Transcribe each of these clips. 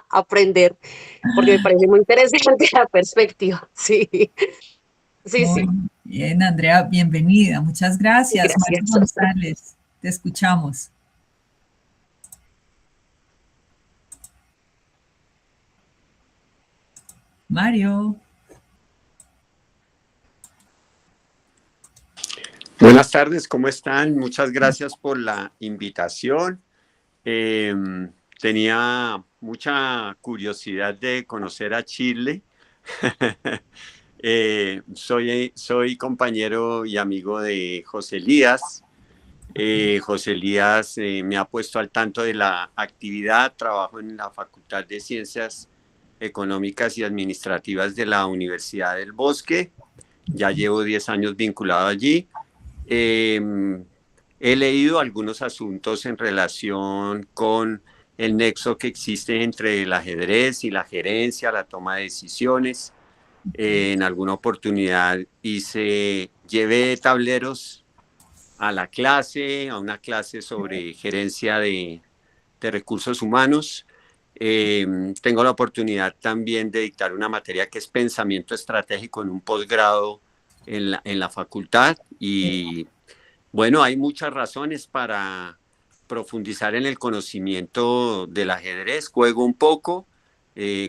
aprender, porque me parece muy interesante la perspectiva. Sí, sí, Muy sí. bien, Andrea, bienvenida. Muchas gracias. Mario Gracias. González, te escuchamos. Mario. Buenas tardes, ¿cómo están? Muchas gracias por la invitación. Eh, Tenía mucha curiosidad de conocer a Chile. Soy compañero y amigo de José Elías. José Elías me ha puesto al tanto de la actividad. Trabajo en la Facultad de Ciencias Económicas y Administrativas de la Universidad del Bosque. Ya llevo 10 años vinculado allí. Eh, He leído algunos asuntos en relación con el nexo que existe entre el ajedrez y la gerencia, la toma de decisiones. En alguna oportunidad llevé tableros a la clase, a una clase sobre gerencia de recursos humanos. Eh, Tengo la oportunidad también de dictar una materia que es pensamiento estratégico en un posgrado en la facultad y bueno, hay muchas razones para profundizar en el conocimiento del ajedrez. Juego un poco,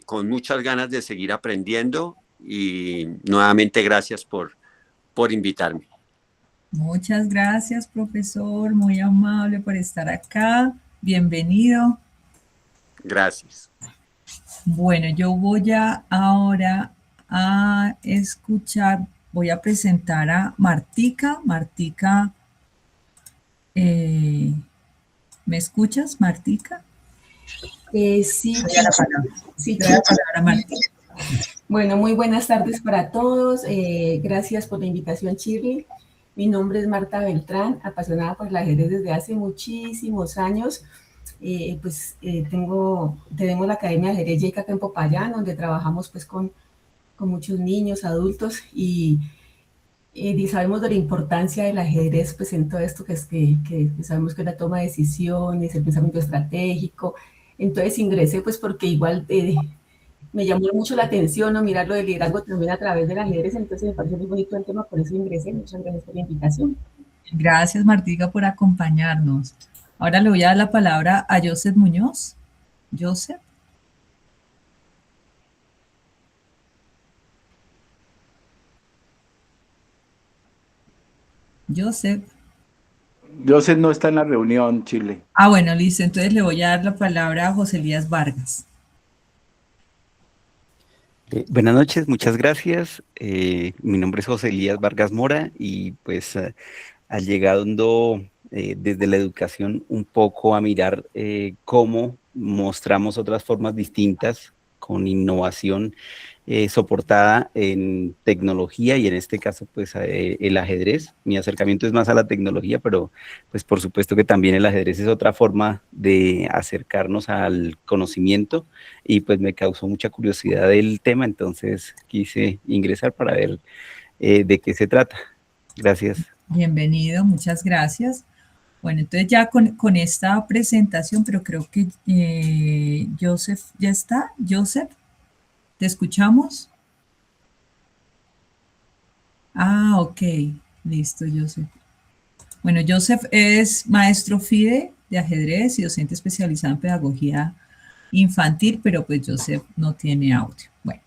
con muchas ganas de seguir aprendiendo y nuevamente gracias por invitarme. Muchas gracias, profesor. Muy amable por estar acá. Bienvenido. Gracias. Bueno, yo voy ahora a escuchar, voy a presentar a Martica. Martica, eh, ¿me escuchas, Martica? Sí, Te doy la palabra. sí, Te doy la palabra, Martica. Bueno, muy buenas tardes para todos. Gracias por la invitación, Shirley. Mi nombre es Marta Beltrán, apasionada por el ajedrez desde hace muchísimos años. Tenemos la Academia de Ajedrez JEICA acá en Popayán, donde trabajamos pues con muchos niños, adultos y sabemos de la importancia del ajedrez pues en todo esto que sabemos que es la toma de decisiones, el pensamiento estratégico. Entonces ingresé pues porque igual me llamó mucho la atención, ¿no? Mirar lo del liderazgo también a través del ajedrez, entonces me pareció muy bonito el tema, por eso ingresé. Muchas gracias por la invitación. Gracias, Martica, por acompañarnos. Ahora le voy a dar la palabra a Joseph Muñoz. Joseph. Joseph. Joseph no está en la reunión, Chile. Ah, bueno, listo. Entonces le voy a dar la palabra a José Elías Vargas. Buenas noches, muchas gracias. Mi nombre es José Elías Vargas Mora y pues llegando desde la educación un poco a mirar cómo mostramos otras formas distintas con innovación soportada en tecnología y en este caso pues el ajedrez. Mi acercamiento es más a la tecnología, pero pues por supuesto que también el ajedrez es otra forma de acercarnos al conocimiento y pues me causó mucha curiosidad el tema, entonces quise ingresar para ver de qué se trata. Gracias. Bienvenido, muchas gracias. Bueno, entonces ya con esta presentación, pero creo que Joseph ya está. Joseph, ¿te escuchamos? Ah, ok, listo, Joseph. Bueno, Joseph es maestro FIDE de ajedrez y docente especializado en pedagogía infantil, pero pues Joseph no tiene audio. Bueno,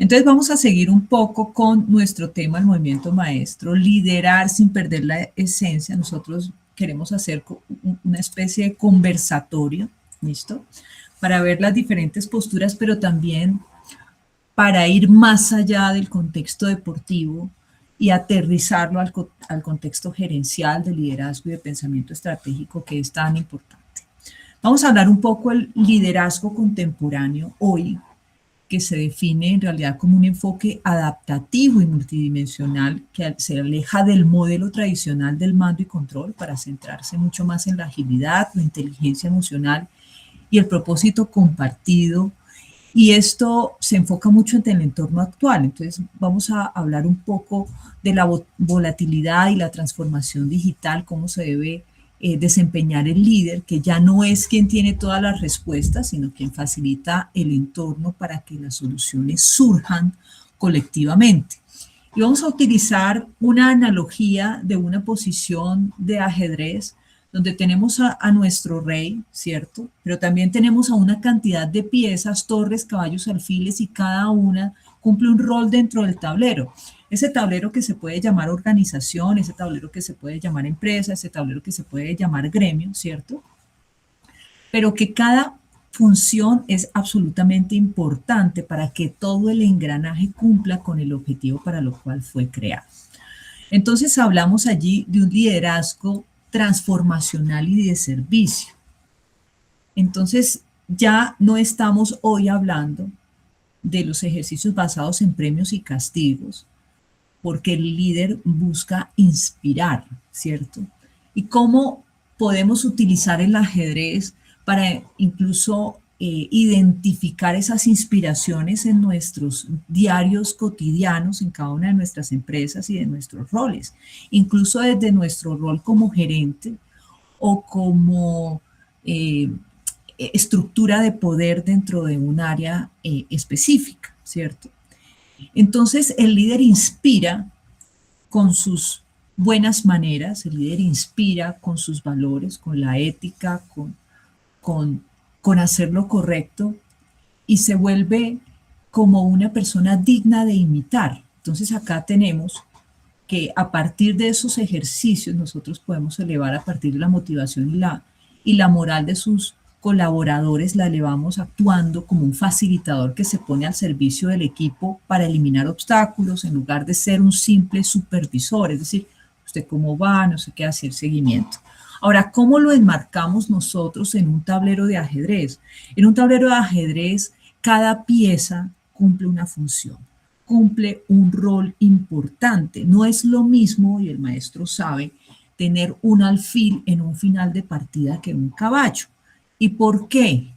entonces vamos a seguir un poco con nuestro tema, el movimiento maestro, liderar sin perder la esencia. Nosotros queremos hacer una especie de conversatorio, ¿listo? Para ver las diferentes posturas, pero también para ir más allá del contexto deportivo y aterrizarlo al contexto gerencial de liderazgo y de pensamiento estratégico que es tan importante. Vamos a hablar un poco del liderazgo contemporáneo hoy, que se define en realidad como un enfoque adaptativo y multidimensional que se aleja del modelo tradicional del mando y control para centrarse mucho más en la agilidad, la inteligencia emocional y el propósito compartido. Y esto se enfoca mucho en el entorno actual. Entonces vamos a hablar un poco de la volatilidad y la transformación digital, cómo se debe desempeñar el líder, que ya no es quien tiene todas las respuestas, sino quien facilita el entorno para que las soluciones surjan colectivamente. Y vamos a utilizar una analogía de una posición de ajedrez donde tenemos a nuestro rey, ¿cierto? Pero también tenemos a una cantidad de piezas, torres, caballos, alfiles, y cada una cumple un rol dentro del tablero. Ese tablero que se puede llamar organización, ese tablero que se puede llamar empresa, ese tablero que se puede llamar gremio, ¿cierto? Pero que cada función es absolutamente importante para que todo el engranaje cumpla con el objetivo para lo cual fue creado. Entonces hablamos allí de un liderazgo transformacional y de servicio. Entonces ya no estamos hoy hablando de los ejercicios basados en premios y castigos, porque el líder busca inspirar, ¿cierto? Y cómo podemos utilizar el ajedrez para incluso identificar esas inspiraciones en nuestros diarios cotidianos, en cada una de nuestras empresas y de nuestros roles, incluso desde nuestro rol como gerente o como estructura de poder dentro de un área específica, ¿cierto? Entonces el líder inspira con sus buenas maneras, el líder inspira con sus valores, con la ética, con hacer lo correcto, y se vuelve como una persona digna de imitar. Entonces acá tenemos que a partir de esos ejercicios nosotros podemos elevar, a partir de la motivación y la moral de sus colaboradores, la elevamos actuando como un facilitador que se pone al servicio del equipo para eliminar obstáculos en lugar de ser un simple supervisor, es decir, usted cómo va, no sé qué, hacer seguimiento. Ahora, ¿cómo lo enmarcamos nosotros en un tablero de ajedrez? En un tablero de ajedrez, cada pieza cumple una función, cumple un rol importante. No es lo mismo, y el maestro sabe, tener un alfil en un final de partida que un caballo. ¿Y por qué?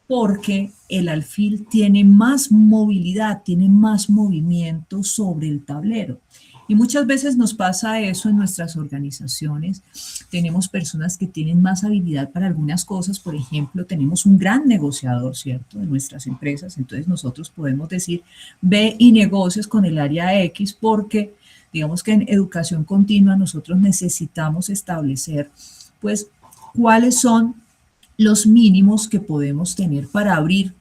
Porque el alfil tiene más movilidad, tiene más movimiento sobre el tablero. Y muchas veces nos pasa eso en nuestras organizaciones. Tenemos personas que tienen más habilidad para algunas cosas. Por ejemplo, tenemos un gran negociador, ¿cierto?, de nuestras empresas. Entonces nosotros podemos decir, ve y negocias con el área X, porque digamos que en educación continua nosotros necesitamos establecer, pues, cuáles son los mínimos que podemos tener para abrir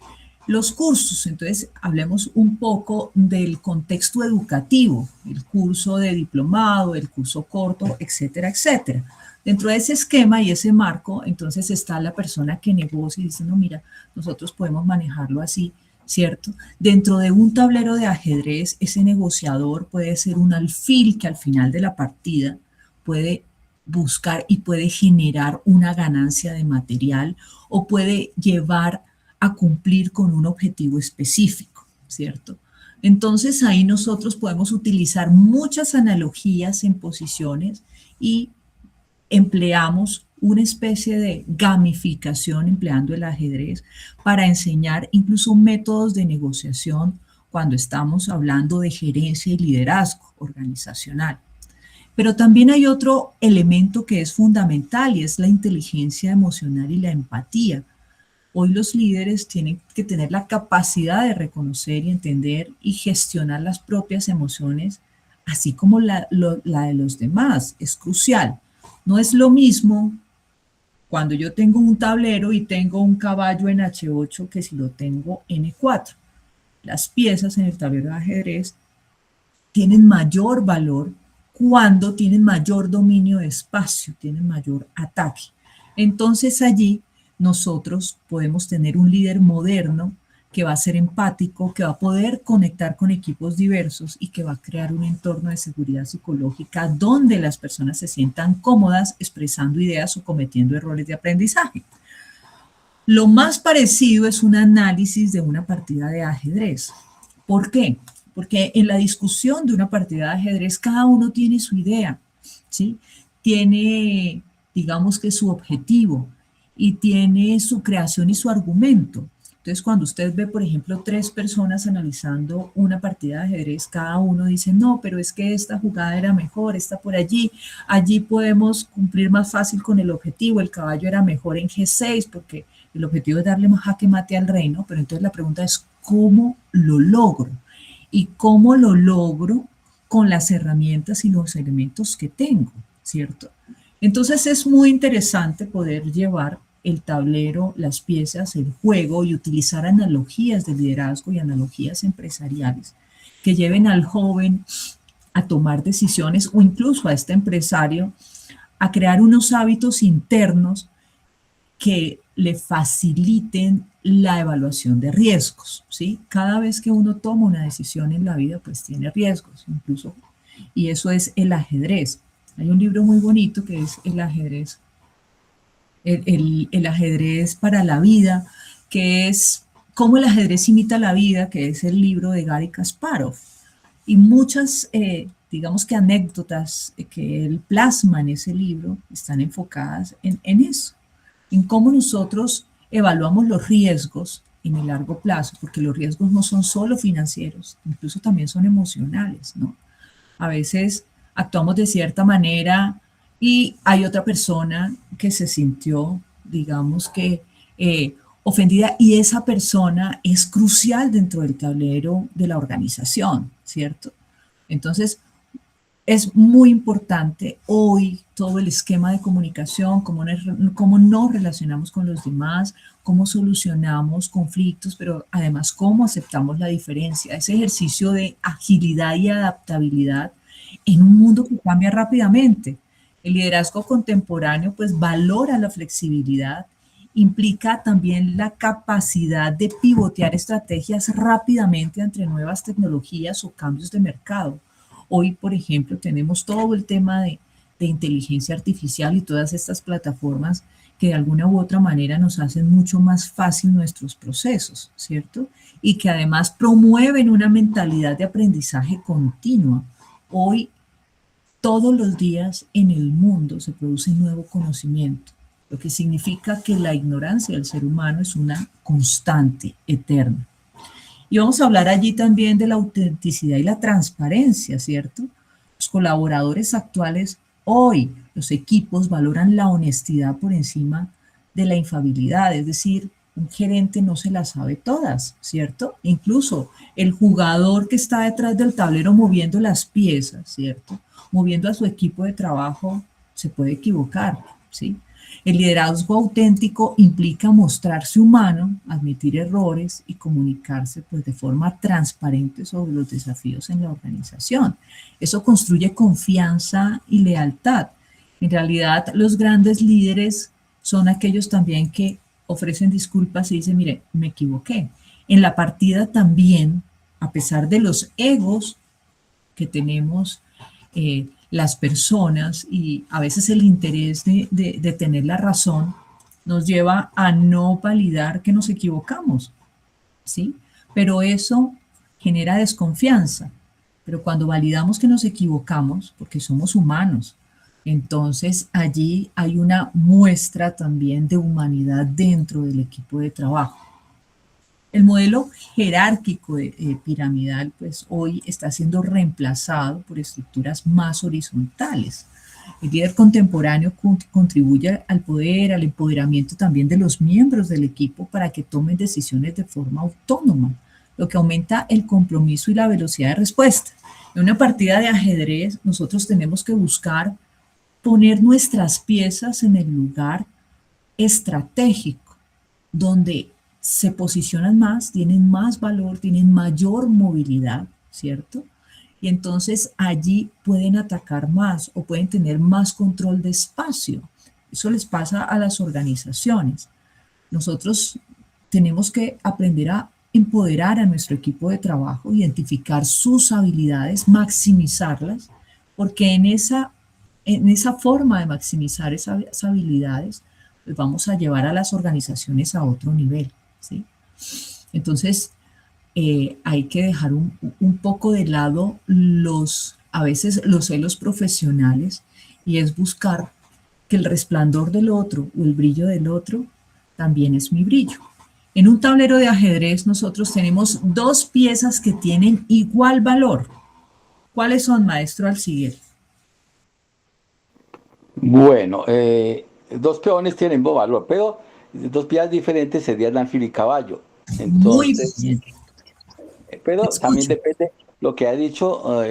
los cursos. Entonces, hablemos un poco del contexto educativo, el curso de diplomado, el curso corto, etcétera, etcétera. Dentro de ese esquema y ese marco, entonces está la persona que negocia y dice, no, mira, nosotros podemos manejarlo así, ¿cierto? Dentro de un tablero de ajedrez, ese negociador puede ser un alfil que al final de la partida puede buscar y puede generar una ganancia de material o puede llevar a cumplir con un objetivo específico, ¿cierto? Entonces ahí nosotros podemos utilizar muchas analogías en posiciones y empleamos una especie de gamificación empleando el ajedrez para enseñar incluso métodos de negociación cuando estamos hablando de gerencia y liderazgo organizacional. Pero también hay otro elemento que es fundamental y es la inteligencia emocional y la empatía. Hoy los líderes tienen que tener la capacidad de reconocer y entender y gestionar las propias emociones, así como la de los demás. Es crucial. No es lo mismo cuando yo tengo un tablero y tengo un caballo en H8 que si lo tengo en E4. Las piezas en el tablero de ajedrez tienen mayor valor cuando tienen mayor dominio de espacio, tienen mayor ataque. Entonces allí nosotros podemos tener un líder moderno que va a ser empático, que va a poder conectar con equipos diversos y que va a crear un entorno de seguridad psicológica donde las personas se sientan cómodas expresando ideas o cometiendo errores de aprendizaje. Lo más parecido es un análisis de una partida de ajedrez. ¿Por qué? Porque en la discusión de una partida de ajedrez cada uno tiene su idea, ¿sí? Tiene, digamos que su objetivo y tiene su creación y su argumento. Entonces, cuando usted ve, por ejemplo, 3 personas analizando una partida de ajedrez, cada uno dice, no, pero es que esta jugada era mejor, esta por allí, allí podemos cumplir más fácil con el objetivo, el caballo era mejor en G6, porque el objetivo es darle más jaque mate al rey, ¿no? Pero entonces la pregunta es, ¿cómo lo logro? ¿Y cómo lo logro con las herramientas y los elementos que tengo, ¿cierto? Entonces es muy interesante poder llevar el tablero, las piezas, el juego y utilizar analogías de liderazgo y analogías empresariales que lleven al joven a tomar decisiones o incluso a este empresario a crear unos hábitos internos que le faciliten la evaluación de riesgos, ¿sí? Cada vez que uno toma una decisión en la vida, pues tiene riesgos, incluso, y eso es el ajedrez. Hay un libro muy bonito que es El ajedrez, el ajedrez para la vida, que es Cómo el ajedrez imita la vida, que es el libro de Garry Kasparov. Y muchas, digamos que anécdotas que él plasma en ese libro están enfocadas en eso, en cómo nosotros evaluamos los riesgos en el largo plazo, porque los riesgos no son solo financieros, incluso también son emocionales, ¿no? A veces actuamos de cierta manera y hay otra persona que se sintió, digamos que, ofendida, y esa persona es crucial dentro del tablero de la organización, ¿cierto? Entonces, es muy importante hoy todo el esquema de comunicación, cómo nos relacionamos con los demás, cómo solucionamos conflictos, pero además cómo aceptamos la diferencia, ese ejercicio de agilidad y adaptabilidad en un mundo que cambia rápidamente. El liderazgo contemporáneo pues valora la flexibilidad, implica también la capacidad de pivotear estrategias rápidamente ante nuevas tecnologías o cambios de mercado. Hoy, por ejemplo, tenemos todo el tema de inteligencia artificial y todas estas plataformas que de alguna u otra manera nos hacen mucho más fácil nuestros procesos, ¿cierto? Y que además promueven una mentalidad de aprendizaje continua. Hoy, todos los días en el mundo se produce nuevo conocimiento, lo que significa que la ignorancia del ser humano es una constante, eterna. Y vamos a hablar allí también de la autenticidad y la transparencia, ¿cierto? Los colaboradores actuales hoy, los equipos valoran la honestidad por encima de la infabilidad, es decir, un gerente no se las sabe todas, ¿cierto? Incluso el jugador que está detrás del tablero moviendo las piezas, ¿cierto? Moviendo a su equipo de trabajo, se puede equivocar, ¿sí? El liderazgo auténtico implica mostrarse humano, admitir errores y comunicarse pues, de forma transparente sobre los desafíos en la organización. Eso construye confianza y lealtad. En realidad, los grandes líderes son aquellos también que ofrecen disculpas y dicen, mire, me equivoqué. En la partida también, a pesar de los egos que tenemos, las personas y a veces el interés de tener la razón nos lleva a no validar que nos equivocamos, ¿sí? Pero eso genera desconfianza. Pero cuando validamos que nos equivocamos, porque somos humanos, entonces allí hay una muestra también de humanidad dentro del equipo de trabajo. El modelo jerárquico piramidal, pues hoy está siendo reemplazado por estructuras más horizontales. El líder contemporáneo contribuye al poder, al empoderamiento también de los miembros del equipo para que tomen decisiones de forma autónoma, lo que aumenta el compromiso y la velocidad de respuesta. En una partida de ajedrez, nosotros tenemos que buscar poner nuestras piezas en el lugar estratégico, donde se posicionan más, tienen más valor, tienen mayor movilidad, ¿cierto? Y entonces allí pueden atacar más o pueden tener más control de espacio. Eso les pasa a las organizaciones. Nosotros tenemos que aprender a empoderar a nuestro equipo de trabajo, identificar sus habilidades, maximizarlas, porque en esa forma de maximizar esas habilidades, pues vamos a llevar a las organizaciones a otro nivel, ¿sí? Entonces, hay que dejar un poco de lado a veces los celos profesionales y es buscar que el resplandor del otro o el brillo del otro también es mi brillo. En un tablero de ajedrez nosotros tenemos dos piezas que tienen igual valor. ¿Cuáles son, maestro Alciguel? Bueno, dos peones tienen valor, pero dos piezas diferentes serían alfil y caballo. Muy Entonces, bien. pero también Escucho. depende lo que ha dicho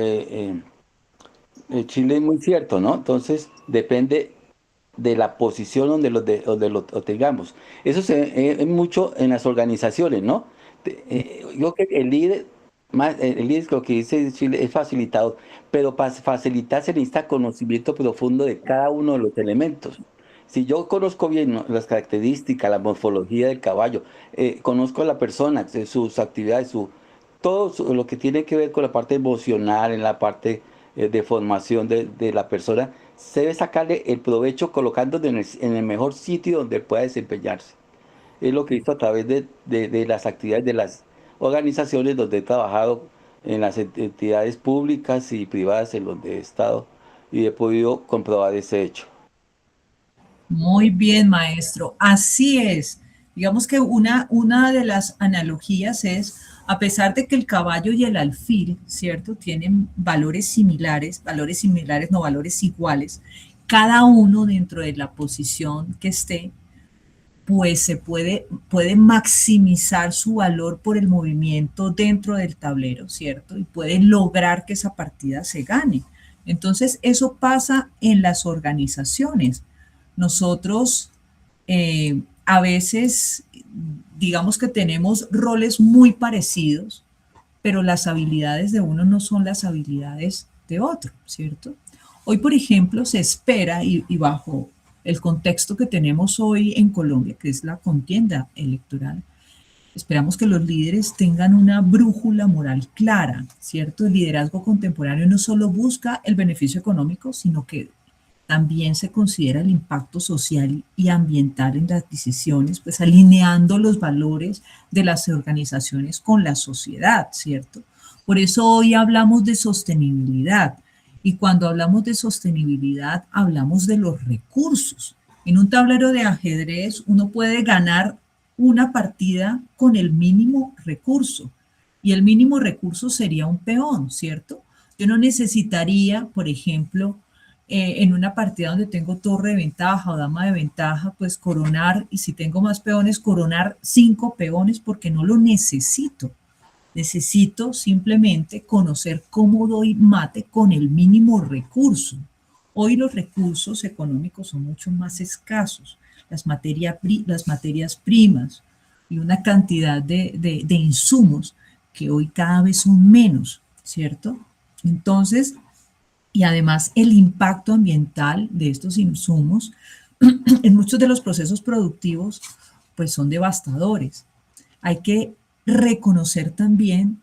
Chile, es muy cierto, ¿no? Entonces, depende de la posición donde lo tengamos. Eso se ve mucho en las organizaciones, ¿no? Yo creo que el líder, el líder, lo que dice Chile, es facilitador, pero para facilitar se necesita conocimiento profundo de cada uno de los elementos. Si yo conozco bien, ¿no?, las características, la morfología del caballo, conozco a la persona, sus actividades, lo que tiene que ver con la parte emocional, en la parte de formación de la persona, se debe sacarle el provecho colocándolo en el mejor sitio donde pueda desempeñarse. Es lo que he visto a través de las actividades de las organizaciones donde he trabajado, en las entidades públicas y privadas en donde he estado, y he podido comprobar ese hecho. Muy bien, maestro. Así es. Digamos que una de las analogías es, a pesar de que el caballo y el alfil, ¿cierto?, tienen valores similares, no valores iguales, cada uno dentro de la posición que esté, pues puede maximizar su valor por el movimiento dentro del tablero, ¿cierto? Y puede lograr que esa partida se gane. Entonces, eso pasa en las organizaciones. Nosotros a veces, digamos que tenemos roles muy parecidos, pero las habilidades de uno no son las habilidades de otro, ¿cierto? Hoy, por ejemplo, se espera, y bajo el contexto que tenemos hoy en Colombia, que es la contienda electoral, esperamos que los líderes tengan una brújula moral clara, ¿cierto? El liderazgo contemporáneo no solo busca el beneficio económico, sino que también se considera el impacto social y ambiental en las decisiones, pues alineando los valores de las organizaciones con la sociedad, ¿cierto? Por eso hoy hablamos de sostenibilidad. Y cuando hablamos de sostenibilidad, hablamos de los recursos. En un tablero de ajedrez, uno puede ganar una partida con el mínimo recurso. Y el mínimo recurso sería un peón, ¿cierto? Yo no necesitaría, por ejemplo, en una partida donde tengo torre de ventaja o dama de ventaja, pues coronar, y si tengo más peones, coronar 5 peones porque no lo necesito. Necesito simplemente conocer cómo doy mate con el mínimo recurso. Hoy los recursos económicos son mucho más escasos, las materias primas y una cantidad de insumos que hoy cada vez son menos, ¿cierto? Entonces, y además el impacto ambiental de estos insumos en muchos de los procesos productivos pues son devastadores. Hay que reconocer también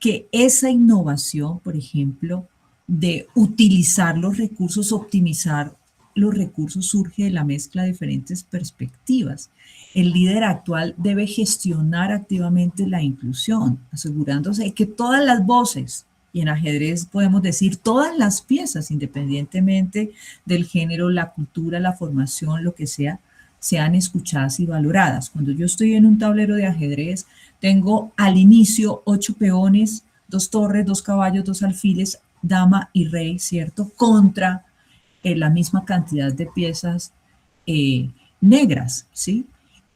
que esa innovación, por ejemplo, de utilizar los recursos, optimizar los recursos, surge de la mezcla de diferentes perspectivas. El líder actual debe gestionar activamente la inclusión, asegurándose de que todas las voces, y en ajedrez podemos decir todas las piezas, independientemente del género, la cultura, la formación, lo que sea, sean escuchadas y valoradas. Cuando yo estoy en un tablero de ajedrez, tengo al inicio 8 peones, 2 torres, 2 caballos, 2 alfiles, dama y rey, ¿cierto? Contra la misma cantidad de piezas negras, ¿sí?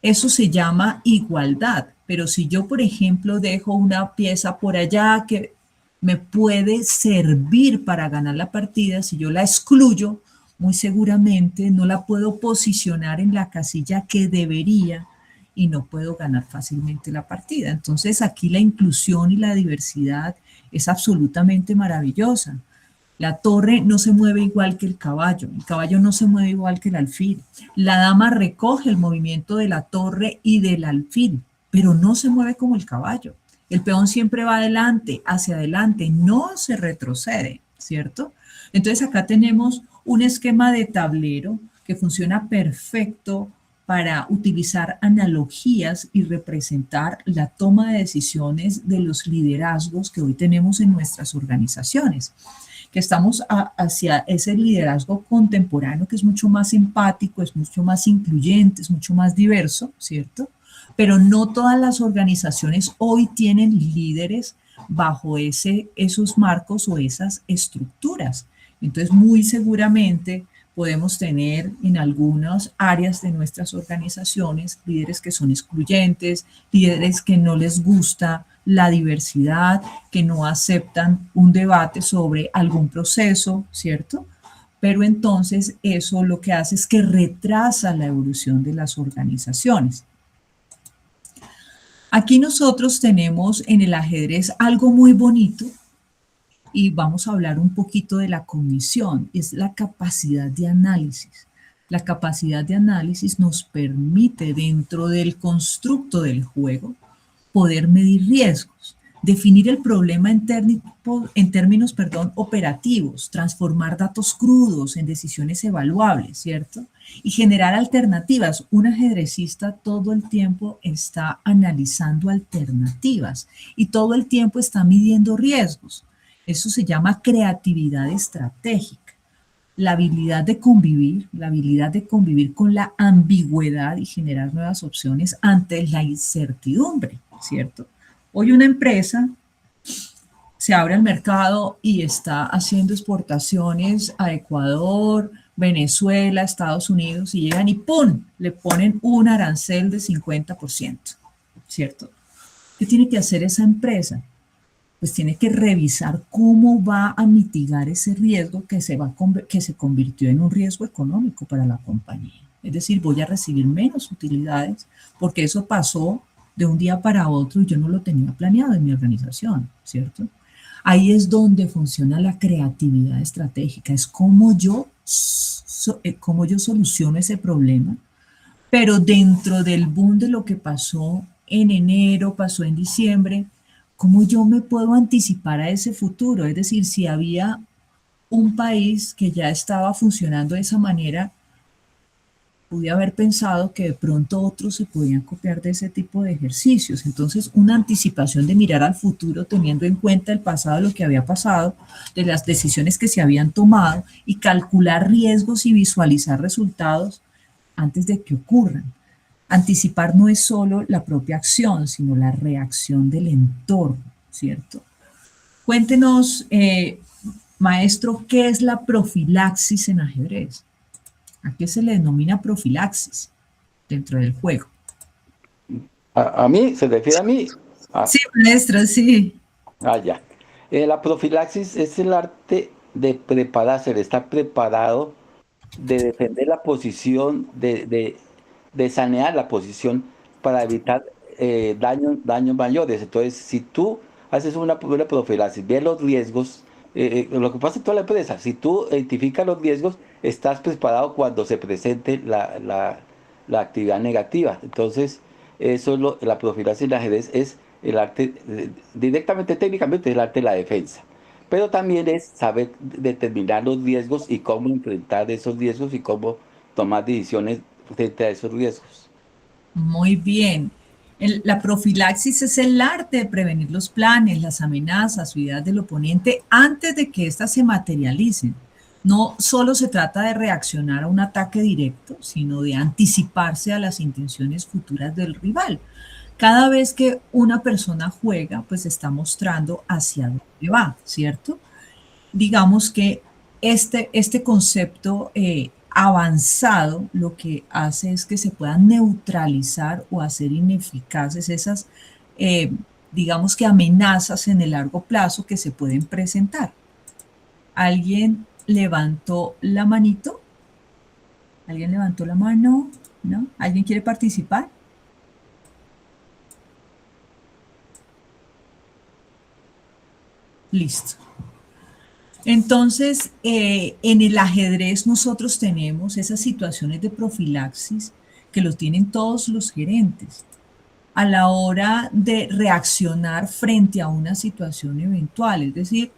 Eso se llama igualdad, pero si yo, por ejemplo, dejo una pieza por allá que me puede servir para ganar la partida, si yo la excluyo, muy seguramente no la puedo posicionar en la casilla que debería y no puedo ganar fácilmente la partida. Entonces aquí la inclusión y la diversidad es absolutamente maravillosa. La torre no se mueve igual que el caballo no se mueve igual que el alfil. La dama recoge el movimiento de la torre y del alfil, pero no se mueve como el caballo. El peón siempre va adelante, hacia adelante, no se retrocede, ¿cierto? Entonces acá tenemos un esquema de tablero que funciona perfecto para utilizar analogías y representar la toma de decisiones de los liderazgos que hoy tenemos en nuestras organizaciones, que estamos hacia ese liderazgo contemporáneo que es mucho más empático, es mucho más incluyente, es mucho más diverso, ¿cierto? pero no todas las organizaciones hoy tienen líderes bajo esos marcos o esas estructuras. Entonces, muy seguramente podemos tener en algunas áreas de nuestras organizaciones líderes que son excluyentes, líderes que no les gusta la diversidad, que no aceptan un debate sobre algún proceso, ¿cierto? Pero entonces eso lo que hace es que retrasa la evolución de las organizaciones. Aquí nosotros tenemos en el ajedrez algo muy bonito y vamos a hablar un poquito de la cognición, es la capacidad de análisis. La capacidad de análisis nos permite dentro del constructo del juego poder medir riesgos, definir el problema en términos operativos, transformar datos crudos en decisiones evaluables, ¿cierto? Y generar alternativas. Un ajedrecista todo el tiempo está analizando alternativas y todo el tiempo está midiendo riesgos. Eso se llama creatividad estratégica. La habilidad de convivir con la ambigüedad y generar nuevas opciones ante la incertidumbre, ¿cierto? Hoy una empresa se abre al mercado y está haciendo exportaciones a Ecuador, Venezuela, Estados Unidos y llegan y ¡pum! Le ponen un arancel de 50%, ¿cierto? ¿Qué tiene que hacer esa empresa? Pues tiene que revisar cómo va a mitigar ese riesgo que se convirtió en un riesgo económico para la compañía. Es decir, voy a recibir menos utilidades porque eso pasó de un día para otro y yo no lo tenía planeado en mi organización, ¿cierto? Ahí es donde funciona la creatividad estratégica, es cómo yo soluciono ese problema, pero dentro del boom de lo que pasó en enero, pasó en diciembre, ¿cómo yo me puedo anticipar a ese futuro? Es decir, si había un país que ya estaba funcionando de esa manera, pude haber pensado que de pronto otros se podían copiar de ese tipo de ejercicios. Entonces, una anticipación de mirar al futuro teniendo en cuenta el pasado, lo que había pasado, de las decisiones que se habían tomado y calcular riesgos y visualizar resultados antes de que ocurran. Anticipar no es solo la propia acción, sino la reacción del entorno, ¿cierto? Cuéntenos, maestro, ¿qué es la profilaxis en ajedrez? ¿A qué se le denomina profilaxis dentro del juego? ¿A mí? ¿Se refiere a mí? Sí, maestro, sí. Ya. La profilaxis es el arte de prepararse, de estar preparado, de defender la posición, de sanear la posición para evitar daños mayores. Entonces, si tú haces una profilaxis, ves los riesgos, lo que pasa en toda la empresa, si tú identificas los riesgos, estás preparado cuando se presente la actividad negativa. Entonces, eso es la profilaxis en ajedrez es el arte, directamente, técnicamente, es el arte de la defensa. Pero también es saber determinar los riesgos y cómo enfrentar esos riesgos y cómo tomar decisiones frente a esos riesgos. Muy bien. La profilaxis es el arte de prevenir los planes, las amenazas o ideas del oponente antes de que éstas se materialicen. No solo se trata de reaccionar a un ataque directo, sino de anticiparse a las intenciones futuras del rival. Cada vez que una persona juega, pues está mostrando hacia dónde va, ¿cierto? Digamos que este concepto avanzado lo que hace es que se puedan neutralizar o hacer ineficaces esas, digamos que amenazas en el largo plazo que se pueden presentar. ¿Alguien levantó la manito? ¿Alguien levantó la mano? ¿No? ¿Alguien quiere participar? Listo. Entonces, en el ajedrez nosotros tenemos esas situaciones de profilaxis que los tienen todos los gerentes a la hora de reaccionar frente a una situación eventual, es decir,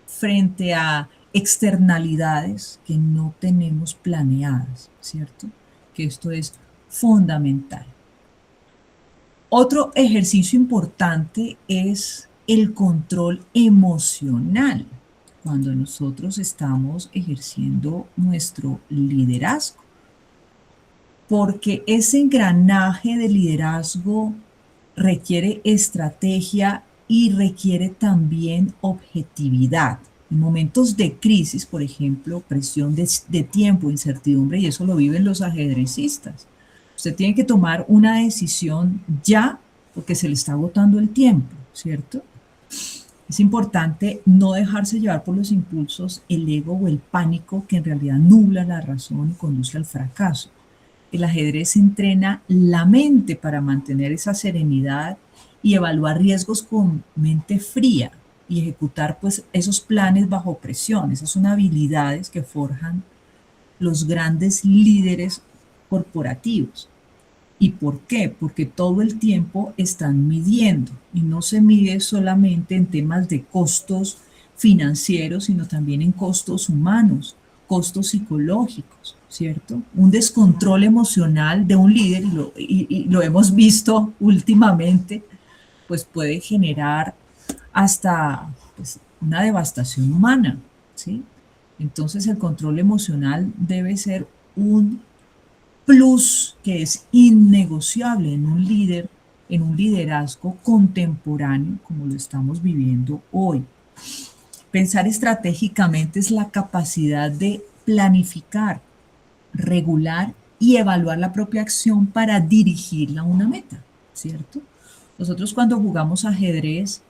frente a externalidades que no tenemos planeadas, ¿cierto? Que esto es fundamental. Otro ejercicio importante es el control emocional cuando nosotros estamos ejerciendo nuestro liderazgo. porque ese engranaje de liderazgo requiere estrategia y requiere también objetividad. En momentos de crisis, por ejemplo, presión de tiempo, incertidumbre, y eso lo viven los ajedrecistas. Usted tiene que tomar una decisión ya porque se le está agotando el tiempo, ¿cierto? Es importante no dejarse llevar por los impulsos, el ego o el pánico que en realidad nubla la razón y conduce al fracaso. El ajedrez entrena la mente para mantener esa serenidad y evaluar riesgos con mente fría y ejecutar pues esos planes bajo presión. Esas son habilidades que forjan los grandes líderes corporativos. ¿Y por qué? Porque todo el tiempo están midiendo y no se mide solamente en temas de costos financieros, sino también en costos humanos, costos psicológicos, ¿cierto? Un descontrol emocional de un líder, y lo hemos visto últimamente, pues puede generar hasta pues, una devastación humana, ¿sí? Entonces el control emocional debe ser un plus que es innegociable en un líder, en un liderazgo contemporáneo como lo estamos viviendo hoy. Pensar estratégicamente es la capacidad de planificar, regular y evaluar la propia acción para dirigirla a una meta, ¿cierto? Nosotros cuando jugamos ajedrez,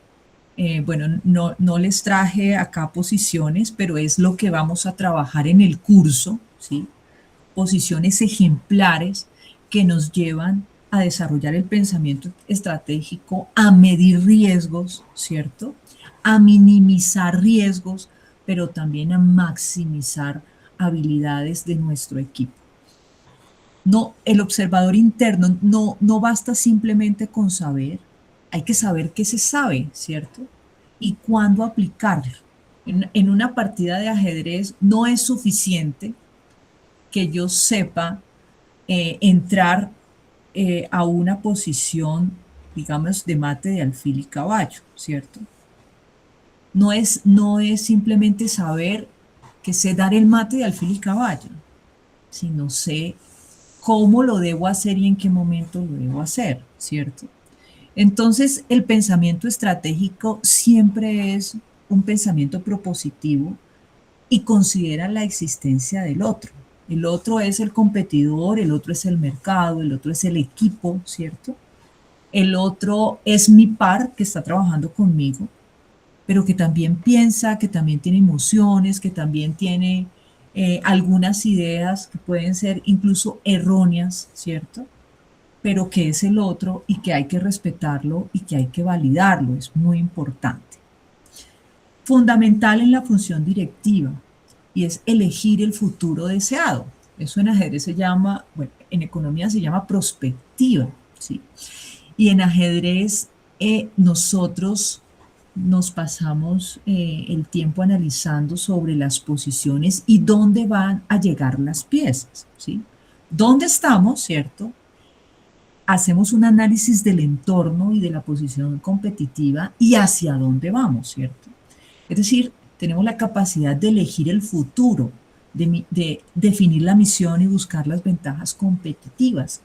bueno, no les traje acá posiciones, pero es lo que vamos a trabajar en el curso, ¿sí? Posiciones ejemplares que nos llevan a desarrollar el pensamiento estratégico, a medir riesgos, ¿cierto? A minimizar riesgos, pero también a maximizar habilidades de nuestro equipo. No, el observador interno no basta simplemente con saber, hay que saber qué se sabe, ¿cierto? Y cuándo aplicarlo. En una partida de ajedrez no es suficiente que yo sepa entrar a una posición, digamos, de mate de alfil y caballo, ¿cierto? No es simplemente saber que sé dar el mate de alfil y caballo, sino sé cómo lo debo hacer y en qué momento lo debo hacer, ¿cierto? Entonces, el pensamiento estratégico siempre es un pensamiento propositivo y considera la existencia del otro. El otro es el competidor, el otro es el mercado, el otro es el equipo, ¿cierto? El otro es mi par que está trabajando conmigo, pero que también piensa, que también tiene emociones, que también tiene algunas ideas que pueden ser incluso erróneas, ¿cierto? Pero que es el otro y que hay que respetarlo y que hay que validarlo, es muy importante. Fundamental en la función directiva, y es elegir el futuro deseado. Eso en ajedrez se llama, bueno, en economía se llama prospectiva, ¿sí? Y en ajedrez nosotros nos pasamos el tiempo analizando sobre las posiciones y dónde van a llegar las piezas, ¿sí? ¿Dónde estamos, cierto? Hacemos un análisis del entorno y de la posición competitiva y hacia dónde vamos, ¿cierto? Es decir, tenemos la capacidad de elegir el futuro, de definir la misión y buscar las ventajas competitivas.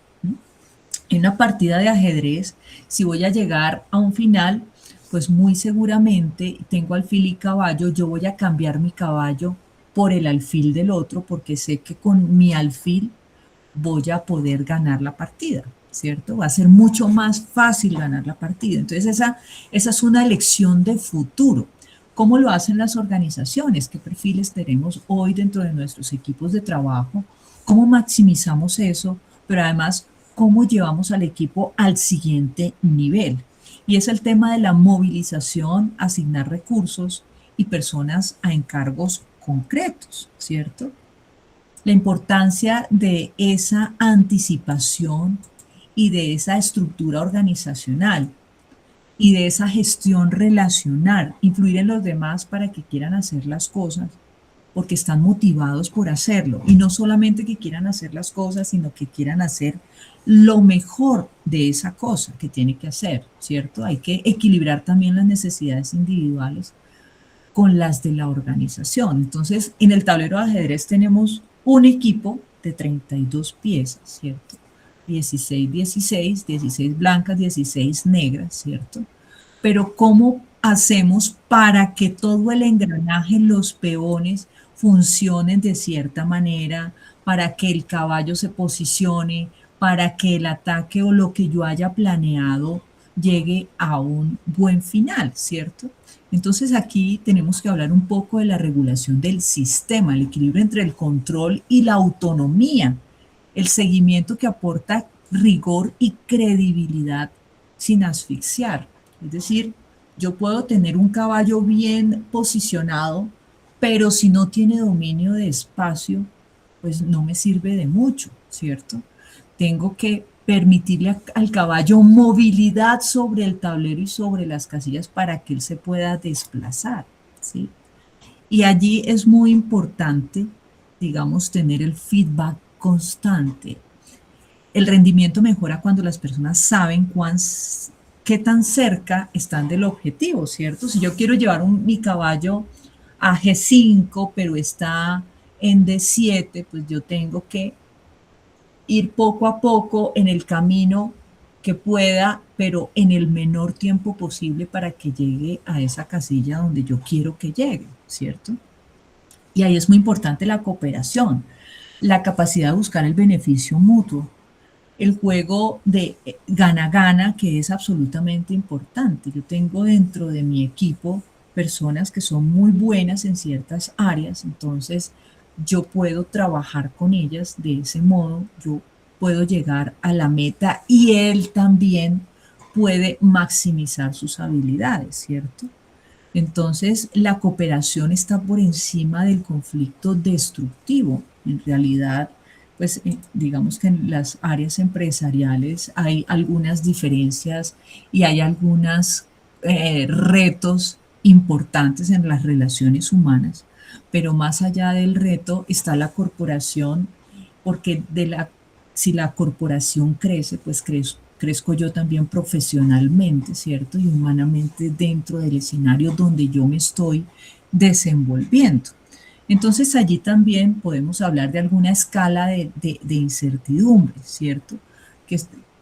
En una partida de ajedrez, si voy a llegar a un final, pues muy seguramente tengo alfil y caballo, yo voy a cambiar mi caballo por el alfil del otro porque sé que con mi alfil voy a poder ganar la partida, ¿cierto? Va a ser mucho más fácil ganar la partida. Entonces esa es una elección de futuro. ¿Cómo lo hacen las organizaciones? ¿Qué perfiles tenemos hoy dentro de nuestros equipos de trabajo? ¿Cómo maximizamos eso? Pero además, ¿cómo llevamos al equipo al siguiente nivel? Y es el tema de la movilización, asignar recursos y personas a encargos concretos, ¿cierto? La importancia de esa anticipación y de esa estructura organizacional y de esa gestión relacional, influir en los demás para que quieran hacer las cosas porque están motivados por hacerlo. Y no solamente que quieran hacer las cosas, sino que quieran hacer lo mejor de esa cosa que tiene que hacer, ¿cierto? Hay que equilibrar también las necesidades individuales con las de la organización. Entonces, en el tablero de ajedrez tenemos un equipo de 32 piezas, ¿cierto? 16, 16, 16 blancas, 16 negras, ¿cierto? Pero ¿cómo hacemos para que todo el engranaje, los peones, funcionen de cierta manera, para que el caballo se posicione, para que el ataque o lo que yo haya planeado llegue a un buen final, ¿cierto? Entonces aquí tenemos que hablar un poco de la regulación del sistema, el equilibrio entre el control y la autonomía, el seguimiento que aporta rigor y credibilidad sin asfixiar. Es decir, yo puedo tener un caballo bien posicionado, pero si no tiene dominio de espacio, pues no me sirve de mucho, ¿cierto? Tengo que permitirle al caballo movilidad sobre el tablero y sobre las casillas para que él se pueda desplazar, ¿sí? Y allí es muy importante, digamos, tener el feedback constante. El rendimiento mejora cuando las personas saben qué tan cerca están del objetivo, ¿cierto? Si yo quiero llevar mi caballo a G5, pero está en D7, pues yo tengo que ir poco a poco en el camino que pueda, pero en el menor tiempo posible para que llegue a esa casilla donde yo quiero que llegue, ¿cierto? Y ahí es muy importante la cooperación, la capacidad de buscar el beneficio mutuo, el juego de gana-gana, que es absolutamente importante. Yo tengo dentro de mi equipo personas que son muy buenas en ciertas áreas, entonces yo puedo trabajar con ellas de ese modo, yo puedo llegar a la meta y él también puede maximizar sus habilidades, ¿cierto? Entonces, la cooperación está por encima del conflicto destructivo. En realidad, pues digamos que en las áreas empresariales hay algunas diferencias y hay algunos retos importantes en las relaciones humanas, pero más allá del reto está la corporación, porque si la corporación crece, pues crezco yo también profesionalmente, ¿cierto? Y humanamente dentro del escenario donde yo me estoy desenvolviendo. Entonces allí también podemos hablar de alguna escala de incertidumbre, ¿cierto? Que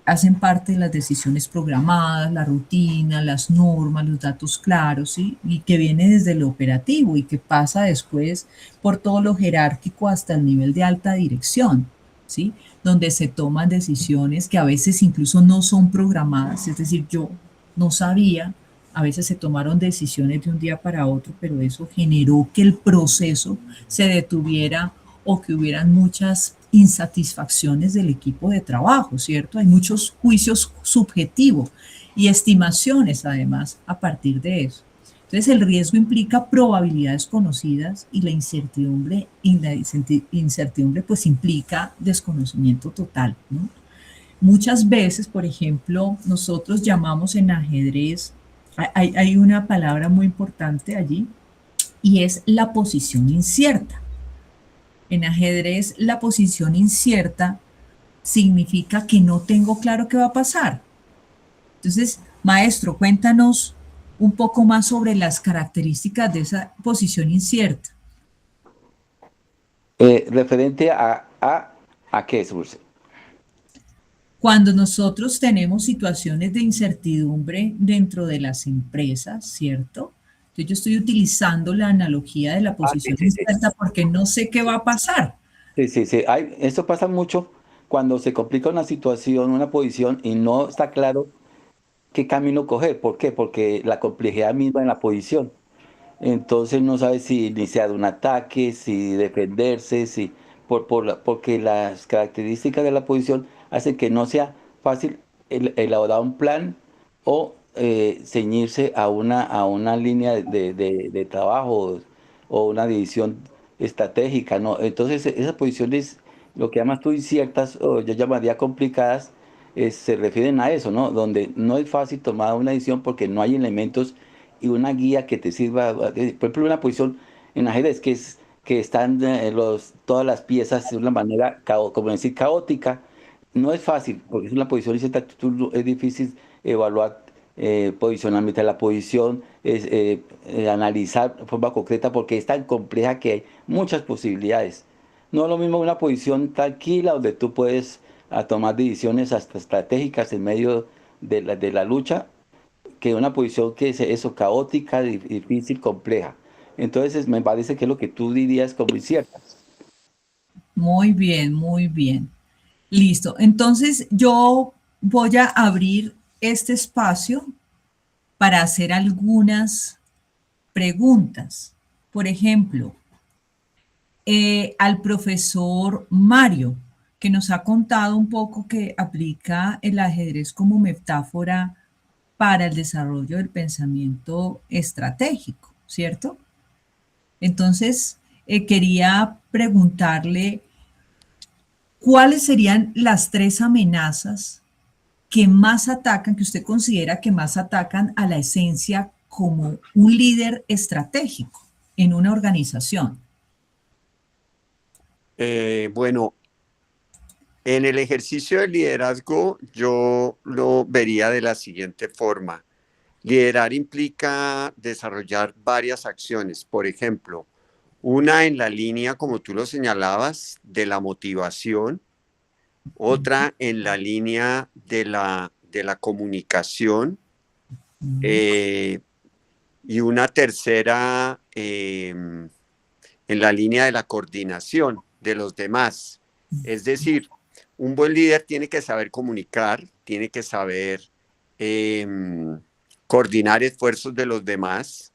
hacen parte de las decisiones programadas, la rutina, las normas, los datos claros, ¿sí? Y que viene desde lo operativo y que pasa después por todo lo jerárquico hasta el nivel de alta dirección, ¿sí? Donde se toman decisiones que a veces incluso no son programadas, es decir, yo no sabía, a veces se tomaron decisiones de un día para otro, pero eso generó que el proceso se detuviera o que hubieran muchas insatisfacciones del equipo de trabajo, ¿cierto? Hay muchos juicios subjetivos y estimaciones además a partir de eso. Entonces el riesgo implica probabilidades conocidas y la incertidumbre pues implica desconocimiento total, ¿no? Muchas veces, por ejemplo, nosotros llamamos en ajedrez, hay una palabra muy importante allí y es la posición incierta. En ajedrez, la posición incierta significa que no tengo claro qué va a pasar. Entonces, maestro, cuéntanos un poco más sobre las características de esa posición incierta. Referente a qué, Dulce. Cuando nosotros tenemos situaciones de incertidumbre dentro de las empresas, ¿cierto? Entonces yo estoy utilizando la analogía de la posición incierta porque no sé qué va a pasar. Sí. Esto pasa mucho cuando se complica una situación, una posición y no está claro qué camino coger. ¿Por qué? Porque la complejidad misma en la posición. Entonces no sabe si iniciar un ataque, si defenderse, si porque las características de la posición hacen que no sea fácil elaborar un plan o ceñirse a una línea de trabajo o una división estratégica, ¿no? Entonces esas posiciones, lo que llamas tú inciertas o yo llamaría complicadas, se refieren a eso, ¿no? Donde no es fácil tomar una decisión porque no hay elementos y una guía que te sirva. Por ejemplo, una posición en ajedrez que están todas las piezas de una manera, como decir, caótica. No es fácil, porque es una posición incierta, es difícil evaluar posicionamiento de la posición, analizar de forma concreta, porque es tan compleja que hay muchas posibilidades. No es lo mismo una posición tranquila donde tú puedes tomar decisiones hasta estratégicas en medio de la lucha, que una posición que es eso, caótica, difícil, compleja. Entonces, me parece que es lo que tú dirías como incierta. Muy bien, muy bien. Listo. Entonces yo voy a abrir este espacio para hacer algunas preguntas. Por ejemplo, al profesor Mario, que nos ha contado un poco que aplica el ajedrez como metáfora para el desarrollo del pensamiento estratégico, ¿cierto? Entonces, quería preguntarle cuáles serían las tres amenazas que más atacan, que usted considera que más atacan a la esencia como un líder estratégico en una organización. Bueno, en el ejercicio de liderazgo yo lo vería de la siguiente forma. Liderar implica desarrollar varias acciones. Por ejemplo, una en la línea, como tú lo señalabas, de la motivación, otra en la línea de la comunicación, y una tercera en la línea de la coordinación de los demás. Es decir, un buen líder tiene que saber comunicar, tiene que saber coordinar esfuerzos de los demás,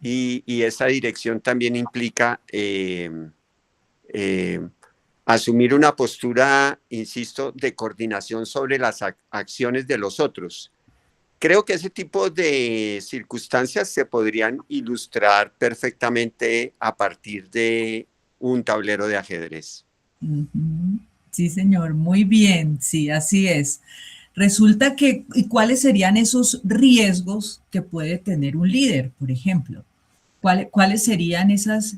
y esa dirección también implica asumir una postura, insisto, de coordinación sobre las acciones de los otros. Creo que ese tipo de circunstancias se podrían ilustrar perfectamente a partir de un tablero de ajedrez. Sí, señor, muy bien, sí, así es. Resulta que, ¿y cuáles serían esos riesgos que puede tener un líder, por ejemplo? ¿Cuáles serían esas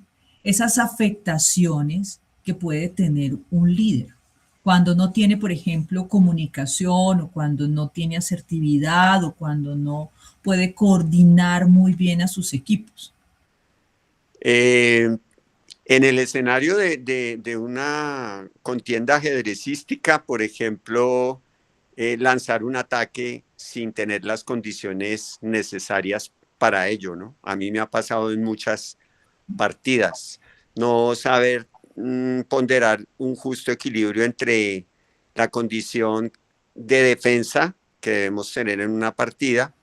afectaciones que puede tener un líder? Cuando no tiene, por ejemplo, comunicación, o cuando no tiene asertividad, o cuando no puede coordinar muy bien a sus equipos. En el escenario de una contienda ajedrecística, por ejemplo, lanzar un ataque sin tener las condiciones necesarias para ello, ¿no? A mí me ha pasado en muchas partidas, no saber ponderar un justo equilibrio entre la condición de defensa que debemos tener en una partida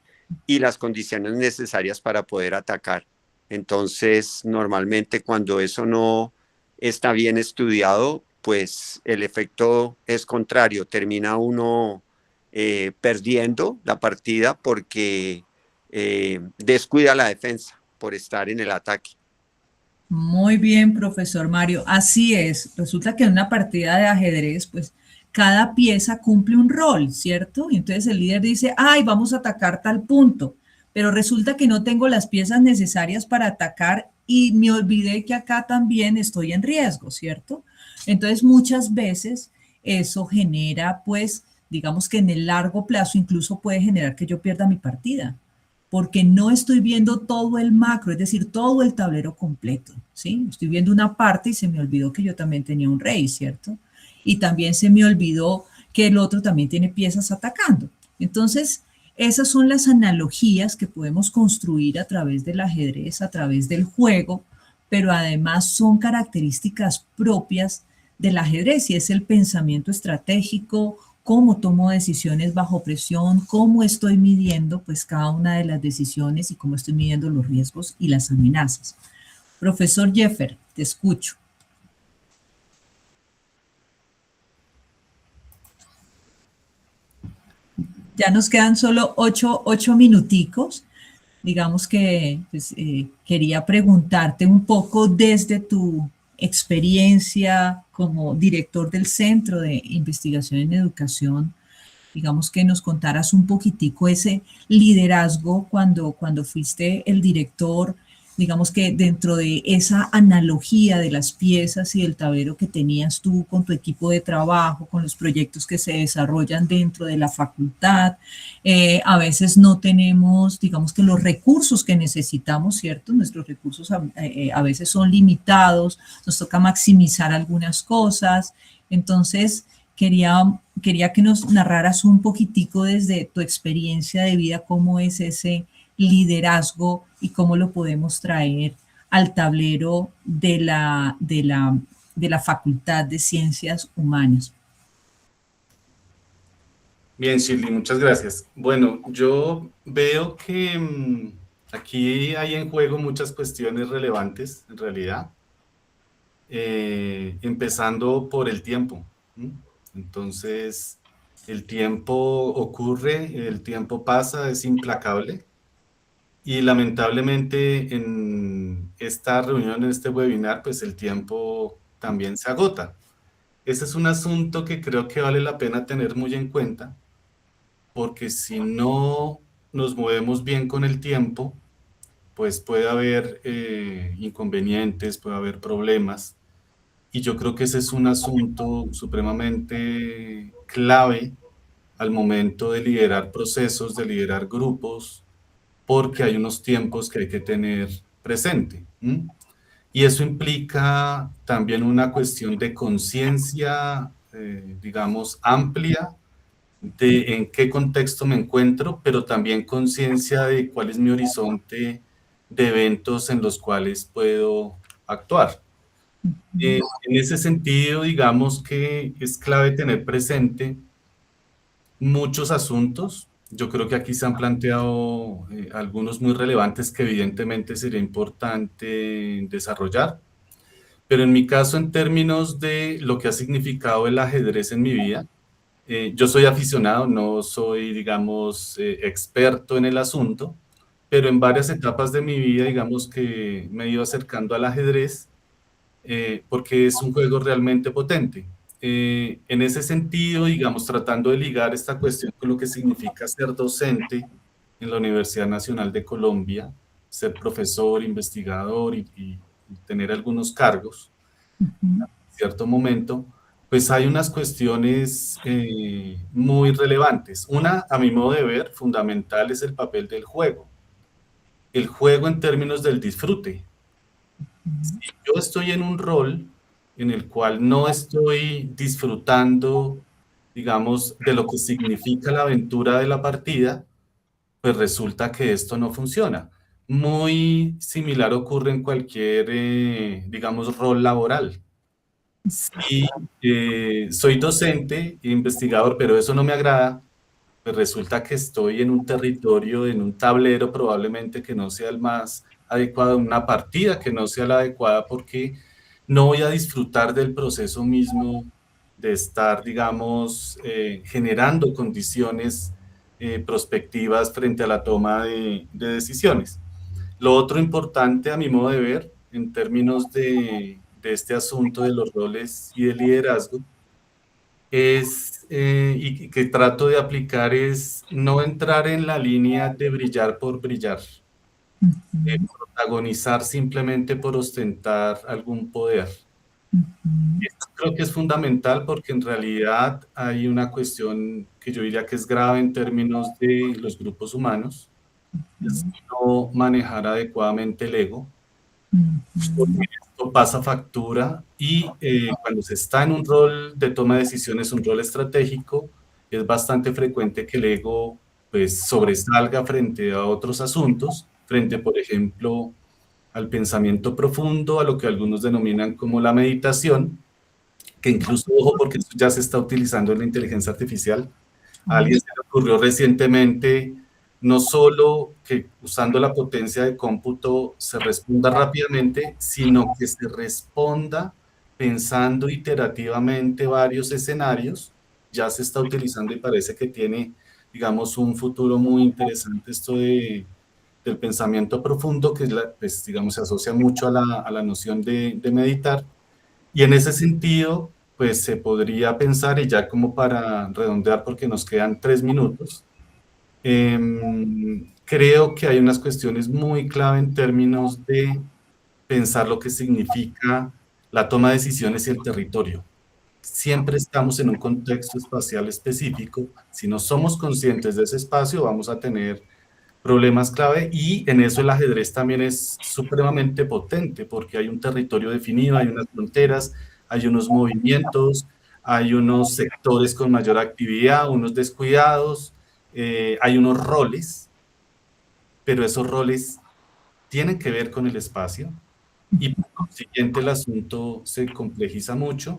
y las condiciones necesarias para poder atacar. Entonces, normalmente cuando eso no está bien estudiado, pues el efecto es contrario, termina uno perdiendo la partida porque descuida la defensa por estar en el ataque. Muy bien, profesor Mario. Así es. Resulta que en una partida de ajedrez, pues cada pieza cumple un rol, ¿cierto? Y entonces el líder dice, ay, vamos a atacar tal punto, pero resulta que no tengo las piezas necesarias para atacar y me olvidé que acá también estoy en riesgo, ¿cierto? Entonces muchas veces eso genera, pues, digamos que en el largo plazo incluso puede generar que yo pierda mi partida, porque no estoy viendo todo el macro, es decir, todo el tablero completo, ¿sí? Estoy viendo una parte y se me olvidó que yo también tenía un rey, ¿cierto? Y también se me olvidó que el otro también tiene piezas atacando. Entonces, esas son las analogías que podemos construir a través del ajedrez, a través del juego, pero además son características propias del ajedrez y es el pensamiento estratégico, cómo tomo decisiones bajo presión, cómo estoy midiendo pues cada una de las decisiones y cómo estoy midiendo los riesgos y las amenazas. Profesor Jeffer, te escucho. Ya nos quedan solo ocho minuticos. Digamos que pues, quería preguntarte un poco desde tu experiencia como director del Centro de Investigación en Educación, digamos que nos contaras un poquitico ese liderazgo cuando fuiste el director, digamos que dentro de esa analogía de las piezas y del tablero que tenías tú con tu equipo de trabajo, con los proyectos que se desarrollan dentro de la facultad, a veces no tenemos, digamos que los recursos que necesitamos, ¿cierto? Nuestros recursos a veces son limitados, nos toca maximizar algunas cosas. Entonces, quería que nos narraras un poquitico desde tu experiencia de vida, cómo es ese liderazgo y cómo lo podemos traer al tablero de la Facultad de Ciencias Humanas. Bien, Shirley, muchas gracias. Bueno, yo veo que aquí hay en juego muchas cuestiones relevantes, en realidad, empezando por el tiempo. Entonces, el tiempo ocurre, el tiempo pasa, es implacable. Y lamentablemente en esta reunión, en este webinar, pues el tiempo también se agota. Ese es un asunto que creo que vale la pena tener muy en cuenta, porque si no nos movemos bien con el tiempo, pues puede haber inconvenientes, puede haber problemas. Y yo creo que ese es un asunto supremamente clave al momento de liderar procesos, de liderar grupos, porque hay unos tiempos que hay que tener presente. Y eso implica también una cuestión de conciencia, digamos, amplia de en qué contexto me encuentro, pero también conciencia de cuál es mi horizonte de eventos en los cuales puedo actuar. En ese sentido, digamos que es clave tener presente muchos asuntos. Yo creo que aquí se han planteado algunos muy relevantes que evidentemente sería importante desarrollar. Pero en mi caso, en términos de lo que ha significado el ajedrez en mi vida, yo soy aficionado, no soy, digamos, experto en el asunto, pero en varias etapas de mi vida, digamos que me he ido acercando al ajedrez porque es un juego realmente potente. En ese sentido, digamos, tratando de ligar esta cuestión con lo que significa ser docente en la Universidad Nacional de Colombia, ser profesor, investigador y tener algunos cargos en cierto momento, pues hay unas cuestiones muy relevantes. Una, a mi modo de ver, fundamental es el papel del juego. El juego en términos del disfrute. Si yo estoy en un rol en el cual no estoy disfrutando, digamos, de lo que significa la aventura de la partida, pues resulta que esto no funciona. Muy similar ocurre en cualquier, digamos, rol laboral. Si soy docente, investigador, pero eso no me agrada, pues resulta que estoy en un territorio, en un tablero probablemente que no sea el más adecuado, una partida que no sea la adecuada, porque no voy a disfrutar del proceso mismo de estar, digamos, generando condiciones prospectivas frente a la toma de decisiones. Lo otro importante a mi modo de ver, en términos de este asunto de los roles y de liderazgo, es, y que trato de aplicar, es no entrar en la línea de brillar por brillar, protagonizar simplemente por ostentar algún poder. Esto creo que es fundamental porque en realidad hay una cuestión que yo diría que es grave en términos de los grupos humanos, es no manejar adecuadamente el ego, porque esto pasa factura y cuando se está en un rol de toma de decisiones, un rol estratégico, es bastante frecuente que el ego pues sobresalga frente a otros asuntos, frente por ejemplo al pensamiento profundo, a lo que algunos denominan como la meditación, que incluso, ojo, porque esto ya se está utilizando en la inteligencia artificial. A alguien se le ocurrió recientemente no solo que usando la potencia de cómputo se responda rápidamente, sino que se responda pensando iterativamente varios escenarios. Ya se está utilizando y parece que tiene, digamos, un futuro muy interesante esto del pensamiento profundo, que es pues, digamos, se asocia mucho a la noción de meditar. Y en ese sentido, pues se podría pensar, y ya como para redondear, porque nos quedan 3 minutos, que creo que hay unas cuestiones muy clave en términos de pensar lo que significa la toma de decisiones y el territorio. Siempre estamos en un contexto espacial específico. Si no somos conscientes de ese espacio, vamos a tener problemas clave, y en eso el ajedrez también es supremamente potente, porque hay un territorio definido, hay unas fronteras, hay unos movimientos, hay unos sectores con mayor actividad, unos descuidados, hay unos roles, pero esos roles tienen que ver con el espacio, y por consiguiente el asunto se complejiza mucho.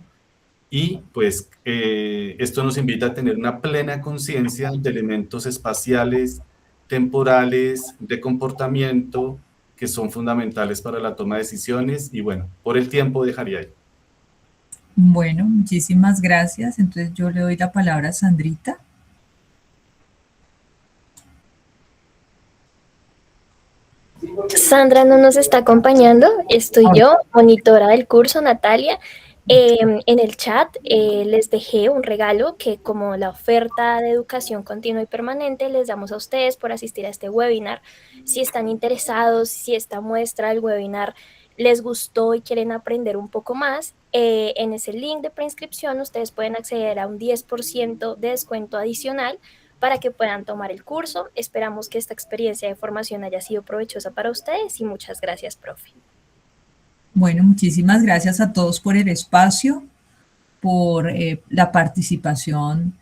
Y pues esto nos invita a tener una plena conciencia de elementos espaciales, temporales, de comportamiento, que son fundamentales para la toma de decisiones. Y bueno, por el tiempo dejaría ahí. Bueno, muchísimas gracias. Entonces yo le doy la palabra a Sandrita. Sandra no nos está acompañando, estoy yo, monitora del curso, Natalia. En el chat les dejé un regalo que, como la oferta de educación continua y permanente, les damos a ustedes por asistir a este webinar. Si están interesados, si esta muestra del webinar les gustó y quieren aprender un poco más, en ese link de preinscripción ustedes pueden acceder a un 10% de descuento adicional para que puedan tomar el curso. Esperamos que esta experiencia de formación haya sido provechosa para ustedes y muchas gracias, profe. Bueno, muchísimas gracias a todos por el espacio, por la participación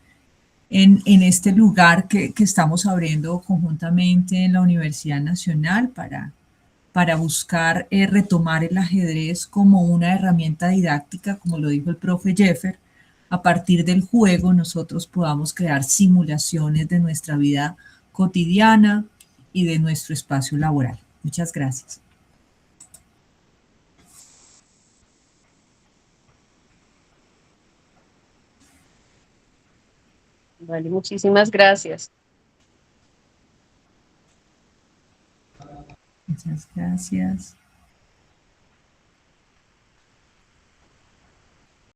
en este lugar que estamos abriendo conjuntamente en la Universidad Nacional para buscar retomar el ajedrez como una herramienta didáctica, como lo dijo el profe Jeffer. A partir del juego nosotros podamos crear simulaciones de nuestra vida cotidiana y de nuestro espacio laboral. Muchas gracias. Vale, muchísimas gracias. Muchas gracias.